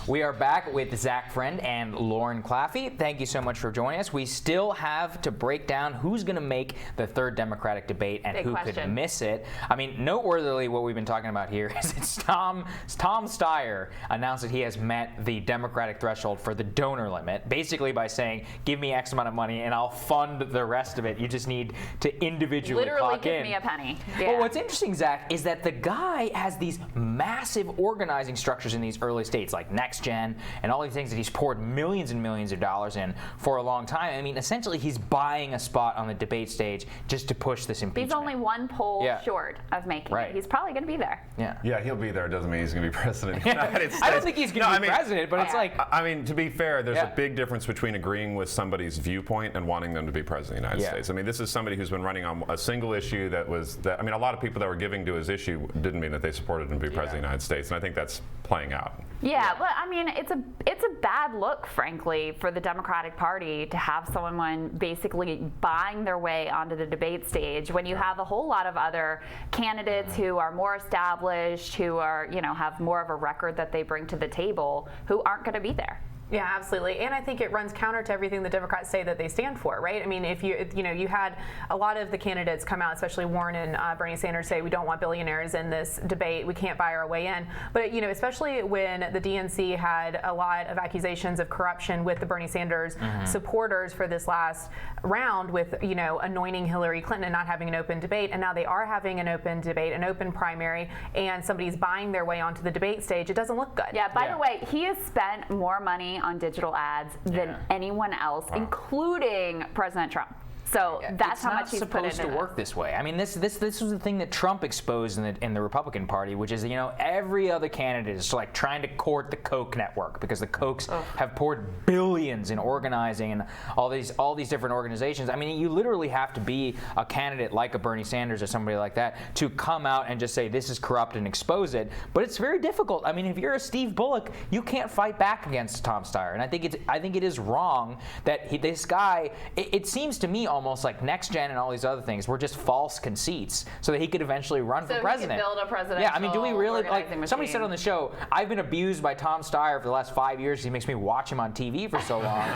We are back with Zach Friend and Lauren Claffey. Thank you so much for joining us. We still have to break down who's going to make the third Democratic debate and who could miss it. I mean, noteworthily, what we've been talking about here is it's Tom Steyer announced that he has met the Democratic threshold for the donor limit, basically by saying, give me X amount of money and I'll fund the rest of it. You just need to individually clock in. Literally give me a penny. Yeah. Well, what's interesting, Zach, is that the guy has these massive organizing structures in these early states, like Next Gen and all these things that he's poured millions and millions of dollars in for a long time. I mean, essentially, he's buying a spot on the debate stage just to push this impeachment. He's only one poll short of making it. He's probably going to be there. Yeah, he'll be there. It doesn't mean he's going to be president of the United States. I don't think he's going to be president, but it's like... I mean, to be fair, there's a big difference between agreeing with somebody's viewpoint and wanting them to be president of the United States. I mean, this is somebody who's been running on a single issue I mean, a lot of people that were giving to his issue didn't mean that they supported him to be president of the United States, and I think that's playing out. Yeah, but I mean, it's a bad look, frankly, for the Democratic Party to have someone basically buying their way onto the debate stage when you have a whole lot of other candidates who are more established, who are, have more of a record that they bring to the table, who aren't going to be there. Yeah, absolutely. And I think it runs counter to everything the Democrats say that they stand for, right? I mean, if you had a lot of the candidates come out, especially Warren and Bernie Sanders, say we don't want billionaires in this debate, we can't buy our way in. But, especially when the DNC had a lot of accusations of corruption with the Bernie Sanders supporters for this last round with, anointing Hillary Clinton and not having an open debate. And now they are having an open debate, an open primary, and somebody's buying their way onto the debate stage. It doesn't look good. Yeah, by the way, he has spent more money on digital ads than anyone else, including President Trump. So that's how much he's put into It's not supposed to work this way. I mean, this was the thing that Trump exposed in the Republican Party, which is, every other candidate is like trying to court the Koch network because the Kochs have poured billions in organizing and all these different organizations. I mean, you literally have to be a candidate like a Bernie Sanders or somebody like that to come out and just say this is corrupt and expose it. But it's very difficult. I mean, if you're a Steve Bullock, you can't fight back against Tom Steyer, and I think it is wrong that this guy. It seems to me almost like Next Gen and all these other things were just false conceits so that he could eventually run for president. He could build a presidential Yeah, I mean, do we really machine. Somebody said on the show, I've been abused by Tom Steyer for the last 5 years. He makes me watch him on TV for so long.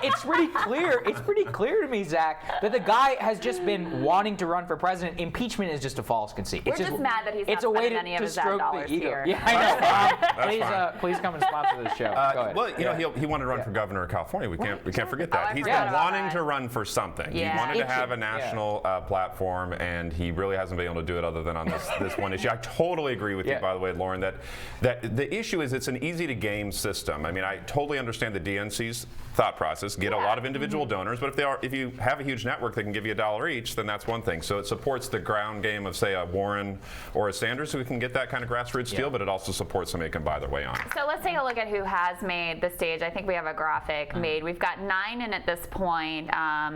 It's pretty clear. It's pretty clear to me, Zach, that the guy has just been wanting to run for president. Impeachment is just a false conceit. We're just mad that he's not spending any of his ad dollars here. Yeah, I know. Please come and sponsor this show. Go ahead. Well, he wanted to run for governor of California. We can't forget that. He's been wanting to run for something. He wanted to have a national platform, and he really hasn't been able to do it other than on this one issue. I totally agree with you, by the way, Lauren, that the issue is it's an easy-to-game system. I mean, I totally understand the DNC's thought process, get a lot of individual donors, but if you have a huge network that can give you $1 each, then that's one thing. So it supports the ground game of, say, a Warren or a Sanders who can get that kind of grassroots deal, but it also supports somebody who can buy their way on. So let's take a look at who has made the stage. I think we have a graphic made. We've got 9 in at this point.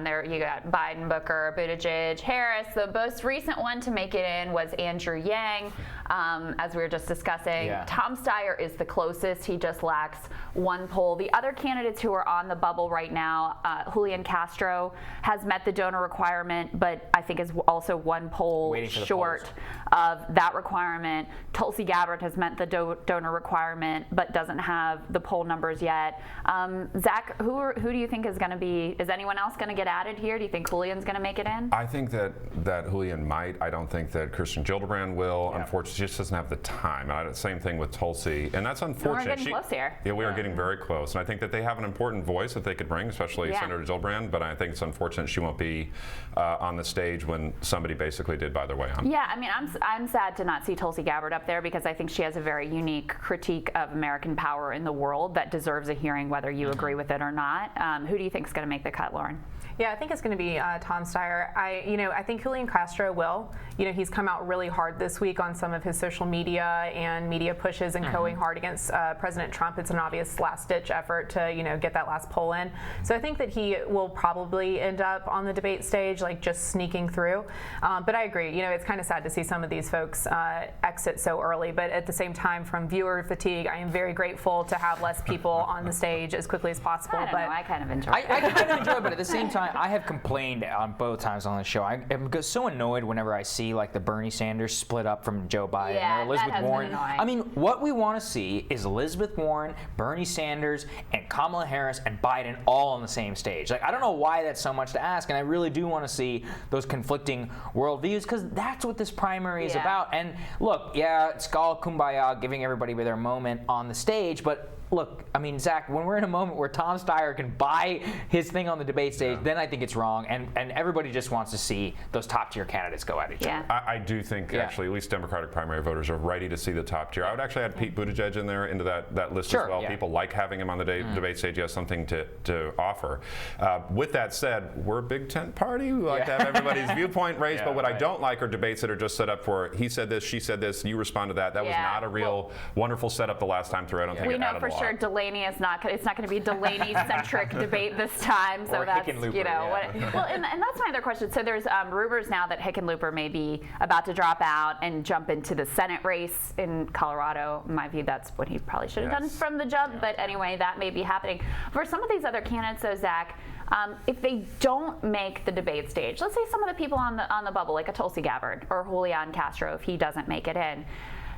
There you got Biden, Booker, Buttigieg, Harris. The most recent one to make it in was Andrew Yang, as we were just discussing. Tom Steyer is the closest. He just lacks 1 poll. The other candidates who are on the bubble right now, Julian Castro has met the donor requirement, but I think is also 1 poll short of that requirement. Tulsi Gabbard has met the donor requirement, but doesn't have the poll numbers yet. Zach, who do you think is going to be? Is anyone else going to get added here? Do you think Julian's going to make it in? I think that Julian might. I don't think that Kirsten Gillibrand will. Unfortunately, she just doesn't have the time. And same thing with Tulsi, and that's unfortunate. We're getting close here. Yeah, we are getting very close, and I think that they have an important voice that they could bring, especially Senator Gillibrand. But I think it's unfortunate she won't be on the stage when somebody basically did buy their way on. Yeah, I mean, I'm sad to not see Tulsi Gabbard up there because I think she has a very unique critique of American power in the world that deserves a hearing, whether you agree with it or not. Who do you think is going to make the cut, Lauren? Yeah, I think it's going to be Tom Steyer. I think Julian Castro will. He's come out really hard this week on some of his social media and media pushes and going hard against President Trump. It's an obvious last-ditch effort to, get that last poll in. So I think that he will probably end up on the debate stage, like just sneaking through. But I agree. It's kind of sad to see some of these folks exit so early. But at the same time, from viewer fatigue, I am very grateful to have less people on the stage as quickly as possible. I kind of enjoy it. I kind of enjoy it, but at the same time, I have complained on both times on the show. I am so annoyed whenever I see like the Bernie Sanders split up from Joe Biden or Elizabeth Warren. I mean, what we want to see is Elizabeth Warren, Bernie Sanders, and Kamala Harris and Biden all on the same stage. Like, I don't know why that's so much to ask, and I really do want to see those conflicting worldviews, because that's what this primary is about. And look, it's all kumbaya, giving everybody their moment on the stage, but look, I mean, Zach, when we're in a moment where Tom Steyer can buy his thing on the debate stage, then I think it's wrong, and everybody just wants to see those top-tier candidates go at each other. I do think, actually, at least Democratic primary voters are ready to see the top tier. I would actually add Pete Buttigieg in there, into that list as well. People like having him on the debate stage. He has something to offer. With that said, we're a big tent party. We like to have everybody's viewpoint raised, but what I don't like are debates that are just set up for, he said this, she said this, you respond to that. That was not a real wonderful setup the last time through. I don't think it added a lot. Sure, Delaney is not. It's not going to be Delaney-centric debate this time. So that's well, and that's my other question. So there's rumors now that Hickenlooper may be about to drop out and jump into the Senate race in Colorado. In my view, that's what he probably should have done from the jump. But anyway, that may be happening. For some of these other candidates, though, Zach, if they don't make the debate stage, let's say some of the people on the bubble, like a Tulsi Gabbard or Julian Castro, if he doesn't make it in.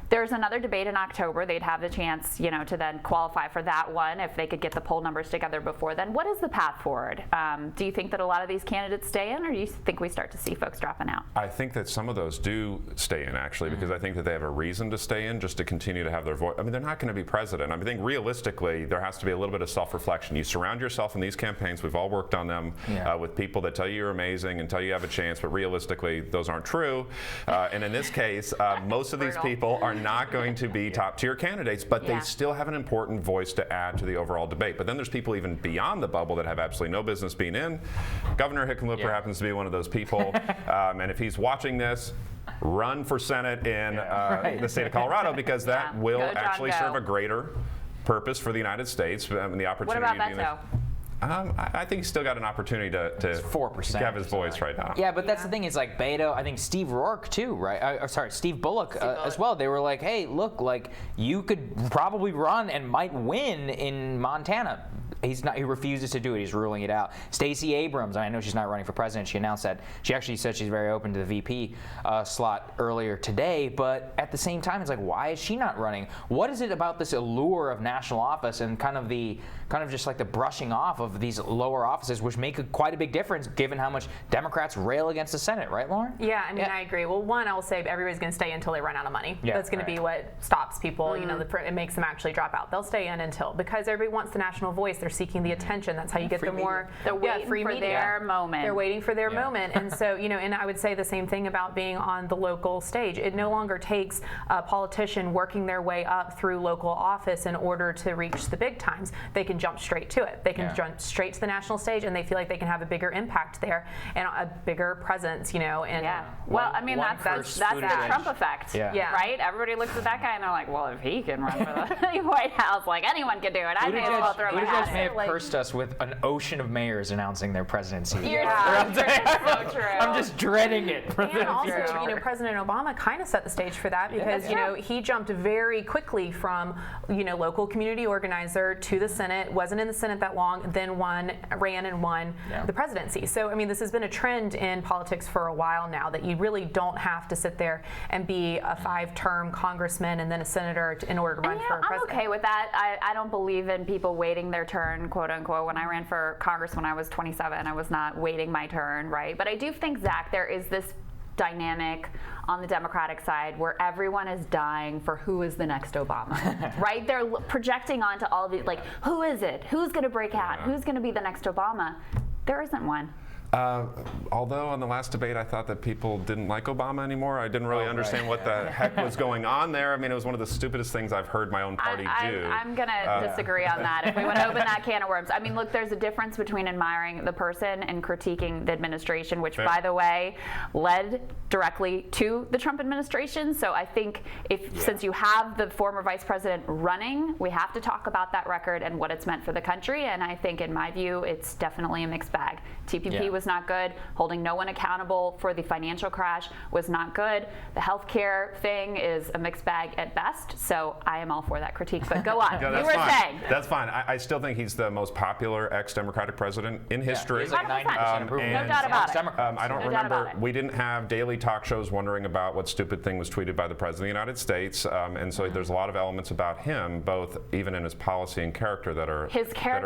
There's another debate in October. They'd have the chance, to then qualify for that one if they could get the poll numbers together before then. What is the path forward? Do you think that a lot of these candidates stay in, or do you think we start to see folks dropping out? I think that some of those do stay in, actually, because I think that they have a reason to stay in, just to continue to have their voice. I mean, they're not going to be president. I mean, I think realistically, there has to be a little bit of self-reflection. You surround yourself in these campaigns. We've all worked on them with people that tell you you're amazing and tell you have a chance, but realistically, those aren't true. And in this case, most of these people are not going to be top-tier candidates, but they still have an important voice to add to the overall debate. But then there's people even beyond the bubble that have absolutely no business being in. Governor Hickenlooper happens to be one of those people, and if he's watching this, run for Senate in the state of Colorado, because that will actually serve a greater purpose for the United States. The opportunity. What about Beto? I think he's still got an opportunity to 4% have his voice right now. Yeah, but that's the thing. Is like Beto. I think Steve Rourke too, right? Steve Bullock as well. They were like, hey, look, like you could probably run and might win in Montana. He's not. He refuses to do it. He's ruling it out. Stacey Abrams. I know she's not running for president. She announced that. She actually said she's very open to the VP slot earlier today. But at the same time, it's like, why is she not running? What is it about this allure of national office and kind of just like the brushing off of these lower offices, which make quite a big difference given how much Democrats rail against the Senate, right, Lauren? Yeah, I mean, I agree. Well, one, I will say everybody's going to stay until they run out of money. That's going to be what stops people. It makes them actually drop out. They'll stay in until, because everybody wants the national voice. They're seeking the attention. That's how you get the more free media. Their moment. They're waiting for their moment. And so, and I would say the same thing about being on the local stage. It no longer takes a politician working their way up through local office in order to reach the big times. They can jump straight to it. They can jump straight to the national stage, and they feel like they can have a bigger impact there and a bigger presence, And well, I mean, that's the Trump effect, right? Everybody looks at that guy and they're like, well, if he can run for the White House, like anyone can do it. I may as well throw my hat. Buttigieg may have cursed us with an ocean of mayors announcing their presidency. It's so true. I'm just dreading it. And also, President Obama kind of set the stage for that, because he jumped very quickly from local community organizer to the Senate. Wasn't in the Senate that long, then ran and won the presidency. So I mean, this has been a trend in politics for a while now, that you really don't have to sit there and be a 5-term congressman and then a senator in order to run for president. I'm okay with that. I don't believe in people waiting their turn, quote unquote. When I ran for Congress when I was 27, I was not waiting my turn, right? But I do think, Zach, there is this dynamic on the Democratic side where everyone is dying for who is the next Obama, right? They're projecting onto all these, like, who is it? Who's going to break out? Who's going to be the next Obama? There isn't one. Although on the last debate, I thought that people didn't like Obama anymore. I didn't really understand what the heck was going on there. I mean, it was one of the stupidest things I've heard my own party do. I'm going to disagree on that. If we want to open that can of worms. I mean, look, there's a difference between admiring the person and critiquing the administration, which, by the way, led directly to the Trump administration. So I think since you have the former vice president running, we have to talk about that record and what it's meant for the country. And I think, in my view, it's definitely a mixed bag. TPP was was not good. Holding no one accountable for the financial crash was not good. The healthcare thing is a mixed bag at best. So I am all for that critique. But go on. Yeah, you were saying. That's fine. I still think he's the most popular ex-Democratic president in history. He's like 90% approval. No doubt about it. I don't remember. We didn't have daily talk shows wondering about what stupid thing was tweeted by the President of the United States. And so there's a lot of elements about him, both even in his policy and character, that are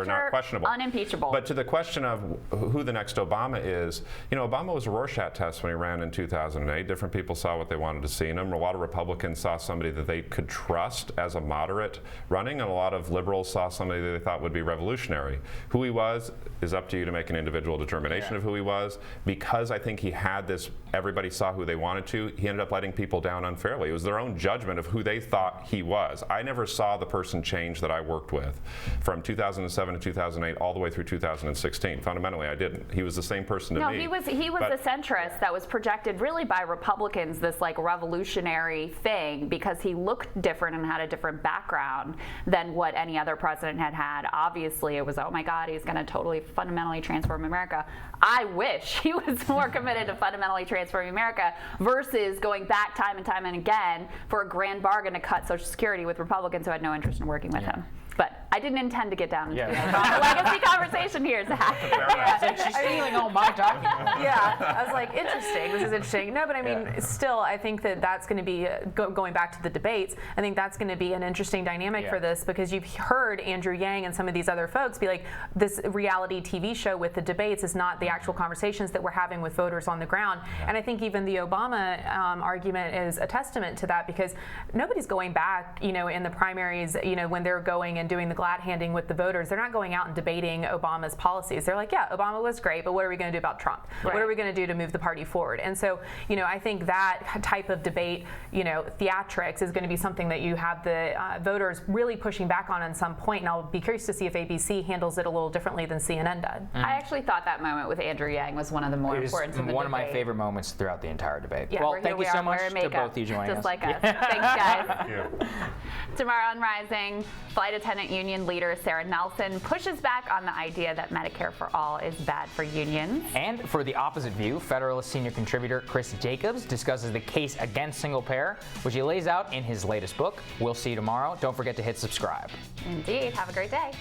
not questionable. Unimpeachable. But to the question of who the next Obama is, Obama was a Rorschach test when he ran in 2008. Different people saw what they wanted to see in him. A lot of Republicans saw somebody that they could trust as a moderate running, and a lot of liberals saw somebody that they thought would be revolutionary. Who he was is up to you to make an individual determination of who he was. Because I think he had this, everybody saw who they wanted to, he ended up letting people down unfairly. It was their own judgment of who they thought he was. I never saw the person change that I worked with from 2007 to 2008 all the way through 2016. Fundamentally, I didn't. He was the same person to me. No, he was a centrist that was projected really by Republicans, this like revolutionary thing, because he looked different and had a different background than what any other president had had. Obviously, it was, oh my God, he's going to totally fundamentally transform America. I wish he was more committed to fundamentally transforming America versus going back time and time and again for a grand bargain to cut Social Security with Republicans who had no interest in working with him. But I didn't intend to get down into the legacy conversation here, Zach. She's stealing all my time. I was like, interesting. This is interesting. No, but I mean, still, I think that that's going to be, going back to the debates, I think that's going to be an interesting dynamic for this, because you've heard Andrew Yang and some of these other folks be like, this reality TV show with the debates is not the actual conversations that we're having with voters on the ground. And I think even the Obama argument is a testament to that, because nobody's going back, in the primaries, when they're going and doing the glad handing with the voters, they're not going out and debating Obama's policies. They're like, yeah, Obama was great, but what are we going to do about Trump? Right. What are we going to do to move the party forward? And so, I think that type of debate, theatrics is going to be something that you have the voters really pushing back on some point. And I'll be curious to see if ABC handles it a little differently than CNN did. I actually thought that moment with Andrew Yang was one of the more important. It was one of my favorite moments throughout the entire debate. Yeah, well, thank you so much to both of you joining us. Just like us. Thanks, guys. Tomorrow on Rising, flight attendant union leader Sarah Nelson pushes back on the idea that Medicare for all is bad for unions. And for the opposite view, Federalist senior contributor Chris Jacobs discusses the case against single payer, which he lays out in his latest book. We'll see you tomorrow. Don't forget to hit subscribe. Indeed. Have a great day.